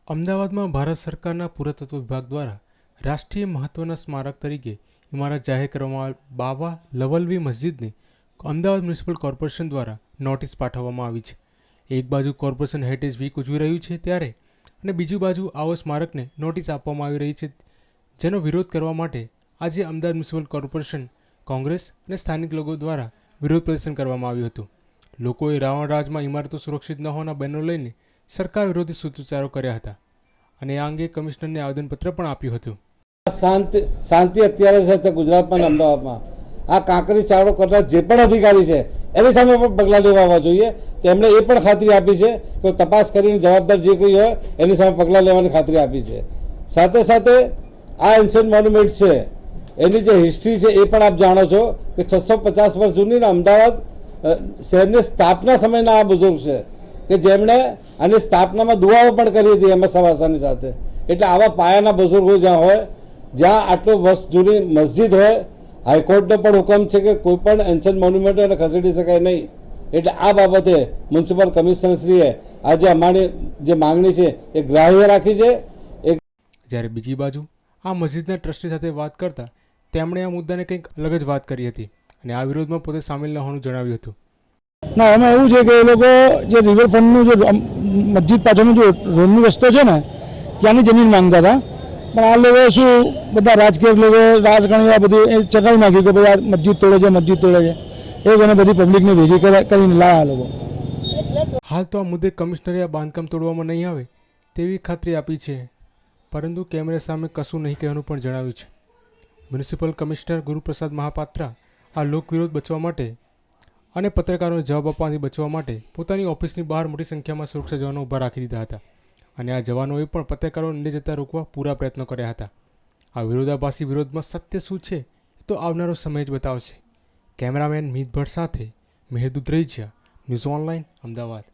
અમદાવાદમાં ભારત સરકારના પુરાતત્વ વિભાગ દ્વારા રાષ્ટ્રીય મહત્વના સ્મારક તરીકે ઇમારત જાહેર કરવામાં બાવા લવલવી મસ્જિદને અમદાવાદ મ્યુનિસિપલ કોર્પોરેશન દ્વારા નોટિસ પાઠવવામાં આવી છે. એક બાજુ કોર્પોરેશન હેરિટેજ વીક ઉજવી રહ્યું છે ત્યારે અને બીજી બાજુ આવો સ્મારકને નોટિસ આપવામાં આવી રહી છે, જેનો વિરોધ કરવા માટે આજે અમદાવાદ મ્યુનિસિપલ કોર્પોરેશન, કોંગ્રેસ અને સ્થાનિક લોકો દ્વારા વિરોધ પ્રદર્શન કરવામાં આવ્યું હતું. લોકોએ રાવણરાજમાં ઇમારતો સુરક્ષિત ન હોવાના બેનરો લઈને સરકાર વિરોધી સૂત્રોચ્ચારો કર્યા હતા અને આ અંગે કમિશનરને આવેદનપત્ર પણ આપ્યું હતું. શાંતિ અત્યારે છે ગુજરાતમાં, અમદાવાદમાં આ કાંકરી ચાળો કરનાર જે પણ અધિકારી છે એની સામે પણ પગલાં લેવા જોઈએ. તેમણે એ પણ ખાતરી આપી છે કે તપાસ કરીને જવાબદાર જે કોઈ હોય એની સામે પગલાં લેવાની ખાતરી આપી છે. સાથે સાથે આ એન્શિયન્ટ મોન્યુમેન્ટ છે એની જે હિસ્ટ્રી છે એ પણ આપ જાણો છો કે 650 વર્ષ જૂની અમદાવાદ શહેરની સ્થાપના સમયના આ બુઝુર્ગ છે કે જેમણે આની સ્થાપનામાં દુઆઓ પણ કરી હતી એમાં સવાસાની સાથે. એટલે આવા પાયાના બુઝુર્ગો જ્યાં હોય, જ્યાં આટલું વર્ષ જૂની મસ્જિદ હોય, હાઈકોર્ટનો પણ હુકમ છે કે કોઈ પણ એન્શિયન્ટ મોન્યુમેન્ટ એને ખસેડી શકાય નહીં. એટલે આ બાબતે મ્યુનિસિપલ કમિશનરશ્રીએ આજે અમારી જે માંગણી છે એ ગ્રાહ્ય રાખી છે. જ્યારે બીજી બાજુ આ મસ્જિદના ટ્રસ્ટી સાથે વાત કરતા તેમણે આ મુદ્દાને કંઈક અલગ જ વાત કરી હતી અને આ વિરોધમાં પોતે સામેલ ન હોવાનું જણાવ્યું હતું. ના, એમાં એવું છે કે એ લોકો જે રિવરફ્રન્ટનું જે મસ્જિદ પાછળનું જે રોડનો રસ્તો છે ને ત્યાંની જમીન માંગતા હતા, પણ આ લોકો શું બધા રાજકીય લોકો રાજકારણી બધું એ ચકાવી નાખ્યું કે ભાઈ આ મસ્જિદ તોડે છે, મસ્જિદ તોડે છે. એ ઘણી બધી પબ્લિકને ભેગી કરીને લાયા લોકો. હાલ તો આ મુદ્દે કમિશનરે આ બાંધકામ તોડવામાં નહીં આવે તેવી ખાતરી આપી છે, પરંતુ કેમેરા સામે કશું નહીં કહેવાનું પણ જણાવ્યું છે. મ્યુનિસિપલ કમિશનર ગુરુપ્રસાદ મહાપાત્રા આ લોકવિરોધ બચવા માટે અને પત્રકારોને જવાબ આપવાથી બચવા માટે પોતાની ઓફિસની બહાર મોટી સંખ્યામાં સુરક્ષા જવાનો ઊભા રાખી દીધા હતા અને આ જવાનોએ પણ પત્રકારોને અંદર જતા રોકવા પૂરા પ્રયત્નો કર્યા હતા. આ વિરોધાભાસી વિરોધમાં સત્ય શું છે એ તો આવનારો સમય જ બતાવશે. કેમેરામેન મીત ભટ્ટ સાથે મેહર દુધરેજિયા, ન્યૂઝ ઓનલાઈન, અમદાવાદ.